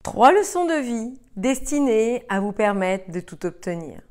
3 leçons de vie destinées à vous permettre de tout obtenir.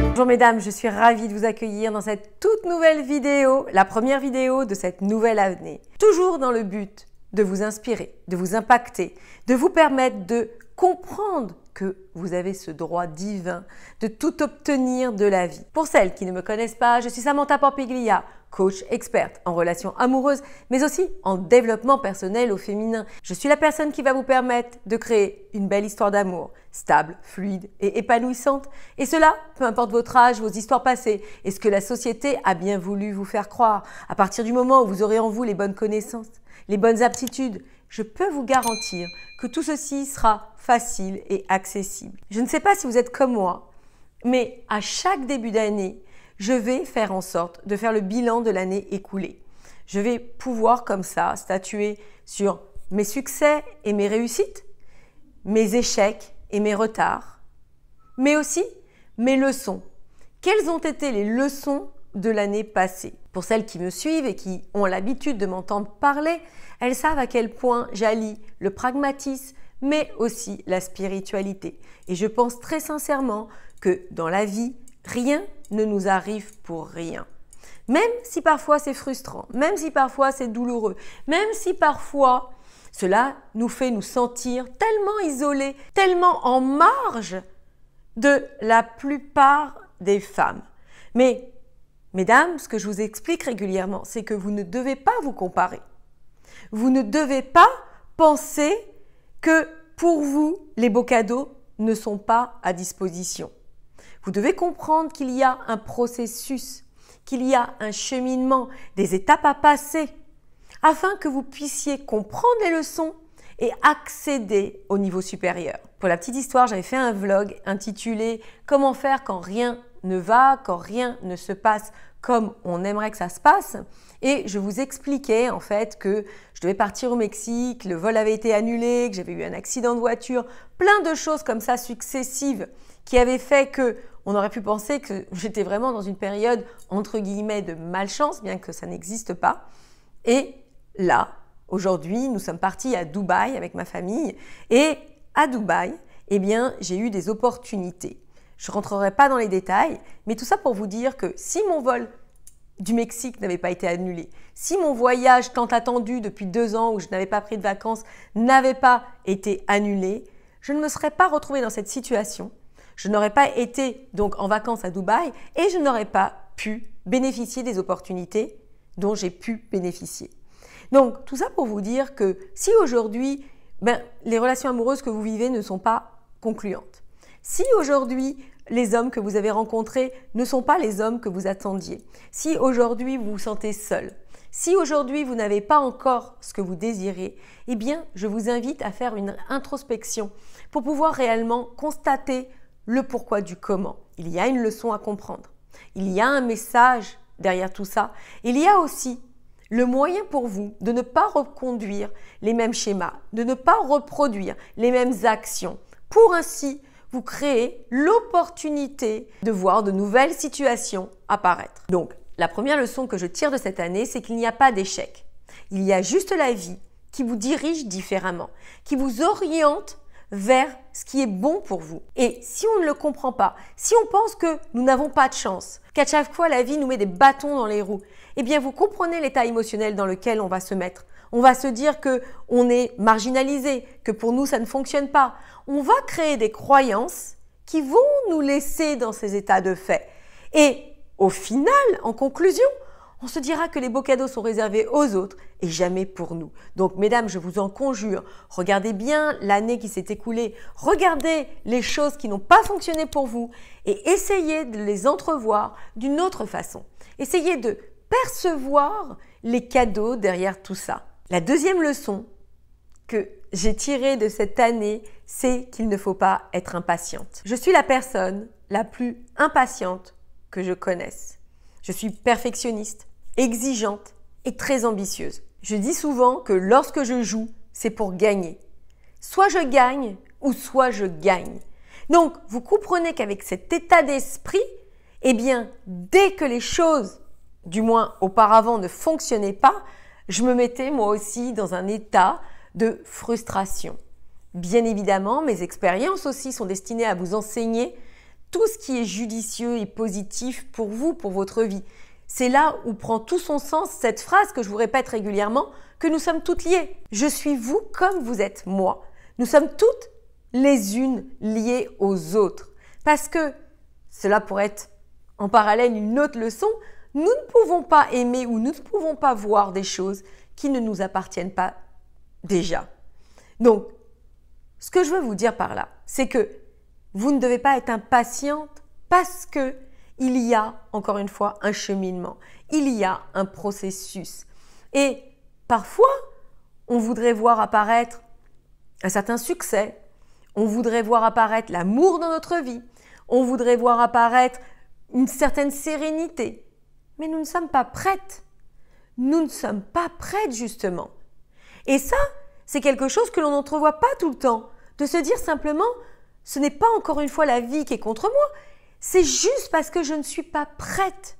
Bonjour mesdames, je suis ravie de vous accueillir dans cette toute nouvelle vidéo, la première vidéo de cette nouvelle année. Toujours dans le but de vous inspirer, de vous impacter, de vous permettre de comprendre que vous avez ce droit divin de tout obtenir de la vie. Pour celles qui ne me connaissent pas, je suis Samantha Pampiglia, coach experte en relations amoureuses, mais aussi en développement personnel au féminin. Je suis la personne qui va vous permettre de créer une belle histoire d'amour, stable, fluide et épanouissante. Et cela, peu importe votre âge, vos histoires passées et ce que la société a bien voulu vous faire croire. À partir du moment où vous aurez en vous les bonnes connaissances, les bonnes aptitudes, je peux vous garantir que tout ceci sera facile et accessible. Je ne sais pas si vous êtes comme moi, mais à chaque début d'année, je vais faire en sorte de faire le bilan de l'année écoulée. Je vais pouvoir comme ça statuer sur mes succès et mes réussites, mes échecs et mes retards, mais aussi mes leçons. Quelles ont été les leçons de l'année passée? Pour celles qui me suivent et qui ont l'habitude de m'entendre parler, elles savent à quel point j'allie le pragmatisme, mais aussi la spiritualité. Et je pense très sincèrement que dans la vie, rien ne nous arrive pour rien. Même si parfois c'est frustrant, même si parfois c'est douloureux, même si parfois cela nous fait nous sentir tellement isolés, tellement en marge de la plupart des femmes. Mais, mesdames, ce que je vous explique régulièrement, c'est que vous ne devez pas vous comparer. Vous ne devez pas penser que pour vous, les beaux cadeaux ne sont pas à disposition. Vous devez comprendre qu'il y a un processus, qu'il y a un cheminement, des étapes à passer, afin que vous puissiez comprendre les leçons et accéder au niveau supérieur. Pour la petite histoire, j'avais fait un vlog intitulé « Comment faire quand rien ne va, quand rien ne se passe comme on aimerait que ça se passe ». Et je vous expliquais en fait que je devais partir au Mexique, le vol avait été annulé, que j'avais eu un accident de voiture, plein de choses comme ça successives qui avaient fait que on aurait pu penser que j'étais vraiment dans une période entre guillemets de malchance, bien que ça n'existe pas. Et là, aujourd'hui, nous sommes partis à Dubaï avec ma famille et à Dubaï, eh bien, j'ai eu des opportunités. Je ne rentrerai pas dans les détails, mais tout ça pour vous dire que si mon vol du Mexique n'avait pas été annulé, si mon voyage tant attendu depuis 2 ans où je n'avais pas pris de vacances n'avait pas été annulé, je ne me serais pas retrouvée dans cette situation. Je n'aurais pas été donc en vacances à Dubaï et je n'aurais pas pu bénéficier des opportunités dont j'ai pu bénéficier. Donc tout ça pour vous dire que si aujourd'hui, les relations amoureuses que vous vivez ne sont pas concluantes, si aujourd'hui les hommes que vous avez rencontrés ne sont pas les hommes que vous attendiez, si aujourd'hui vous vous sentez seul, si aujourd'hui vous n'avez pas encore ce que vous désirez, eh bien je vous invite à faire une introspection pour pouvoir réellement constater le pourquoi du comment. Il y a une leçon à comprendre, il y a un message derrière tout ça, il y a aussi le moyen pour vous de ne pas reconduire les mêmes schémas, de ne pas reproduire les mêmes actions, pour ainsi vous créez l'opportunité de voir de nouvelles situations apparaître. Donc, la première leçon que je tire de cette année, c'est qu'il n'y a pas d'échec. Il y a juste la vie qui vous dirige différemment, qui vous oriente vers ce qui est bon pour vous. Et si on ne le comprend pas, si on pense que nous n'avons pas de chance, qu'à chaque fois la vie nous met des bâtons dans les roues, eh bien vous comprenez l'état émotionnel dans lequel on va se mettre. On va se dire qu'on est marginalisé, que pour nous ça ne fonctionne pas. On va créer des croyances qui vont nous laisser dans ces états de fait. Et au final, en conclusion, on se dira que les beaux cadeaux sont réservés aux autres et jamais pour nous. Donc mesdames, je vous en conjure, regardez bien l'année qui s'est écoulée, regardez les choses qui n'ont pas fonctionné pour vous et essayez de les entrevoir d'une autre façon. Essayez de percevoir les cadeaux derrière tout ça. La deuxième leçon que j'ai tirée de cette année, c'est qu'il ne faut pas être impatiente. Je suis la personne la plus impatiente que je connaisse. Je suis perfectionniste, exigeante et très ambitieuse. Je dis souvent que lorsque je joue, c'est pour gagner. Soit je gagne ou soit je gagne. Donc, vous comprenez qu'avec cet état d'esprit, Eh bien, dès que les choses, du moins auparavant, ne fonctionnaient pas, je me mettais moi aussi dans un état de frustration. Bien évidemment, mes expériences aussi sont destinées à vous enseigner tout ce qui est judicieux et positif pour vous, pour votre vie. C'est là où prend tout son sens cette phrase que je vous répète régulièrement, que nous sommes toutes liées. Je suis vous comme vous êtes moi. Nous sommes toutes les unes liées aux autres. Parce que, cela pourrait être en parallèle une autre leçon, nous ne pouvons pas aimer ou nous ne pouvons pas voir des choses qui ne nous appartiennent pas déjà. Donc, ce que je veux vous dire par là, c'est que vous ne devez pas être impatiente parce que il y a, encore une fois, un cheminement. Il y a un processus. Et parfois, on voudrait voir apparaître un certain succès. On voudrait voir apparaître l'amour dans notre vie. On voudrait voir apparaître une certaine sérénité. Mais nous ne sommes pas prêtes. Nous ne sommes pas prêtes, justement. Et ça, c'est quelque chose que l'on n'entrevoit pas tout le temps. De se dire simplement, ce n'est pas encore une fois la vie qui est contre moi. C'est juste parce que je ne suis pas prête.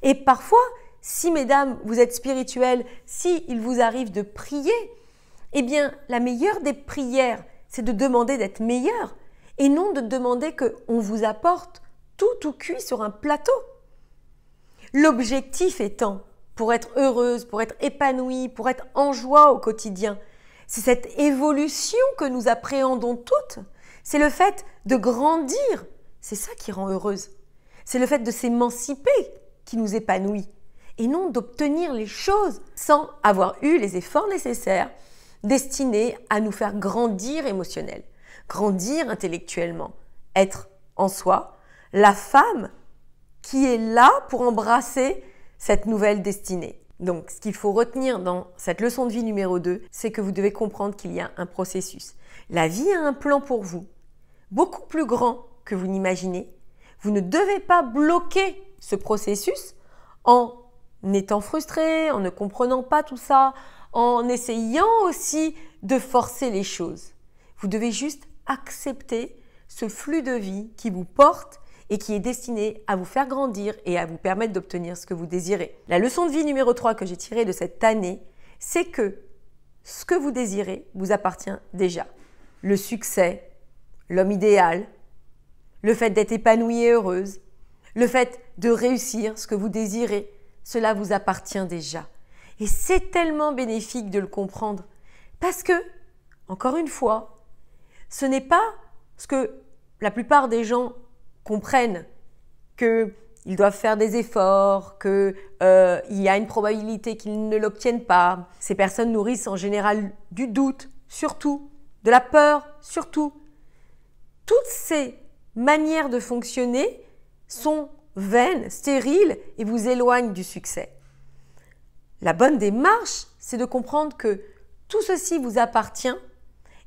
Et parfois, si mesdames, vous êtes spirituelles, si il vous arrive de prier, eh bien, la meilleure des prières, c'est de demander d'être meilleure et non de demander qu'on vous apporte tout cuit sur un plateau. L'objectif étant, pour être heureuse, pour être épanouie, pour être en joie au quotidien, c'est cette évolution que nous appréhendons toutes. C'est le fait de grandir. C'est ça qui rend heureuse. C'est le fait de s'émanciper qui nous épanouit et non d'obtenir les choses sans avoir eu les efforts nécessaires destinés à nous faire grandir émotionnellement, grandir intellectuellement, être en soi la femme qui est là pour embrasser cette nouvelle destinée. Donc, ce qu'il faut retenir dans cette leçon de vie numéro 2, c'est que vous devez comprendre qu'il y a un processus. La vie a un plan pour vous, beaucoup plus grand que vous n'imaginez. Vous ne devez pas bloquer ce processus en étant frustré, en ne comprenant pas tout ça, en essayant aussi de forcer les choses. Vous devez juste accepter ce flux de vie qui vous porte et qui est destiné à vous faire grandir et à vous permettre d'obtenir ce que vous désirez. La leçon de vie numéro 3 que j'ai tirée de cette année, c'est que ce que vous désirez vous appartient déjà. Le succès, l'homme idéal, le fait d'être épanouie et heureuse, le fait de réussir ce que vous désirez, cela vous appartient déjà. Et c'est tellement bénéfique de le comprendre parce que, encore une fois, ce n'est pas ce que la plupart des gens comprennent, qu'ils doivent faire des efforts, qu'il y a une probabilité qu'ils ne l'obtiennent pas. Ces personnes nourrissent en général du doute, surtout, de la peur, surtout. Toutes ces manières de fonctionner sont vaines, stériles et vous éloignent du succès. La bonne démarche, c'est de comprendre que tout ceci vous appartient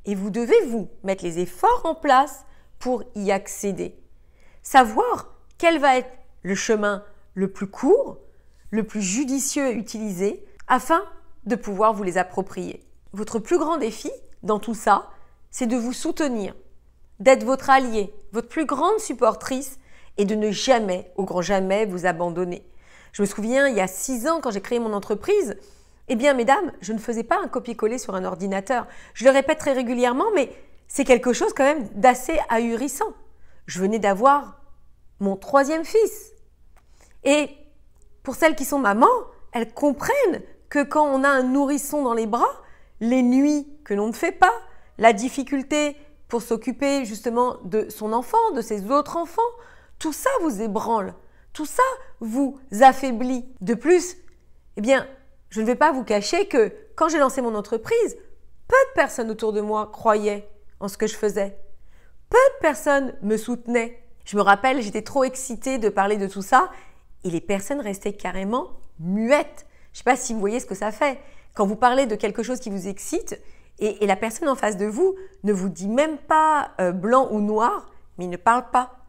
et vous devez vous mettre les efforts en place pour y accéder. Savoir quel va être le chemin le plus court, le plus judicieux à utiliser afin de pouvoir vous les approprier. Votre plus grand défi dans tout ça, c'est de vous soutenir, d'être votre allié, votre plus grande supportrice et de ne jamais, au grand jamais, vous abandonner. Je me souviens, il y a 6 ans, quand j'ai créé mon entreprise, eh bien, mesdames, je ne faisais pas un copier-coller sur un ordinateur. Je le répète très régulièrement, mais c'est quelque chose quand même d'assez ahurissant. Je venais d'avoir mon 3e fils. Et pour celles qui sont mamans, elles comprennent que quand on a un nourrisson dans les bras, les nuits que l'on ne fait pas, la difficulté pour s'occuper justement de son enfant, de ses autres enfants, tout ça vous ébranle, tout ça vous affaiblit. De plus, eh bien, je ne vais pas vous cacher que quand j'ai lancé mon entreprise, peu de personnes autour de moi croyaient en ce que je faisais. Peu de personnes me soutenaient. Je me rappelle, j'étais trop excitée de parler de tout ça et les personnes restaient carrément muettes. Je ne sais pas si vous voyez ce que ça fait. Quand vous parlez de quelque chose qui vous excite et la personne en face de vous ne vous dit même pas blanc ou noir, mais il ne parle pas.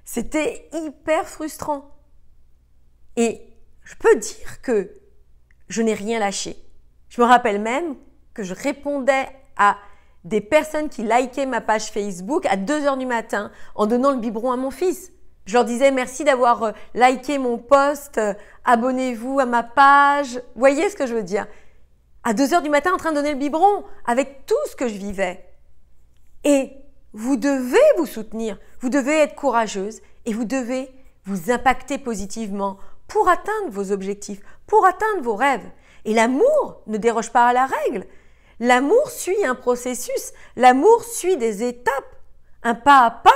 C'était hyper frustrant. Et je peux dire que je n'ai rien lâché. Je me rappelle même que je répondais à des personnes qui likaient ma page Facebook à 2 h du matin en donnant le biberon à mon fils. Je leur disais merci d'avoir liké mon post, abonnez-vous à ma page. Vous voyez ce que je veux dire? À 2 heures du matin en train de donner le biberon avec tout ce que je vivais. Et vous devez vous soutenir, vous devez être courageuse et vous devez vous impacter positivement pour atteindre vos objectifs, pour atteindre vos rêves. Et l'amour ne déroge pas à la règle. L'amour suit un processus, l'amour suit des étapes, un pas à pas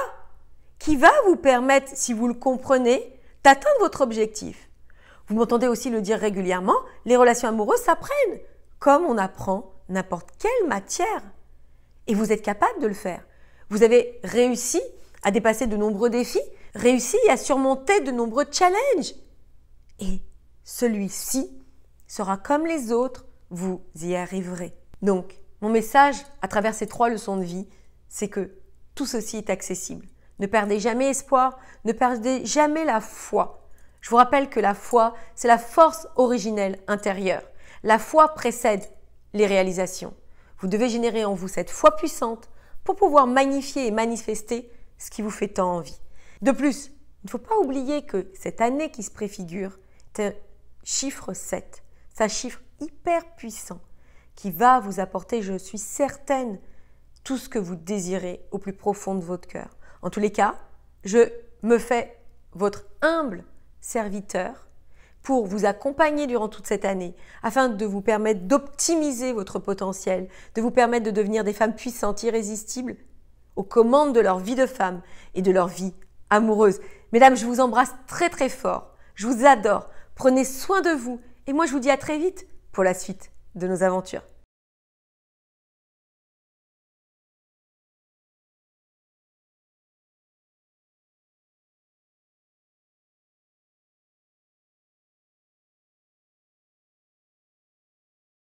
qui va vous permettre, si vous le comprenez, d'atteindre votre objectif. Vous m'entendez aussi le dire régulièrement, les relations amoureuses s'apprennent, comme on apprend n'importe quelle matière. Et vous êtes capable de le faire. Vous avez réussi à dépasser de nombreux défis, réussi à surmonter de nombreux challenges. Et celui-ci sera comme les autres, vous y arriverez. Donc, mon message à travers ces 3 leçons de vie, c'est que tout ceci est accessible. Ne perdez jamais espoir, ne perdez jamais la foi. Je vous rappelle que la foi, c'est la force originelle intérieure. La foi précède les réalisations. Vous devez générer en vous cette foi puissante pour pouvoir magnifier et manifester ce qui vous fait tant envie. De plus, il ne faut pas oublier que cette année qui se préfigure est un chiffre 7. C'est un chiffre hyper puissant qui va vous apporter, je suis certaine, tout ce que vous désirez au plus profond de votre cœur. En tous les cas, je me fais votre humble serviteur pour vous accompagner durant toute cette année afin de vous permettre d'optimiser votre potentiel, de vous permettre de devenir des femmes puissantes, irrésistibles, aux commandes de leur vie de femme et de leur vie amoureuse. Mesdames, je vous embrasse très très fort. Je vous adore. Prenez soin de vous et moi je vous dis à très vite pour la suite de nos aventures.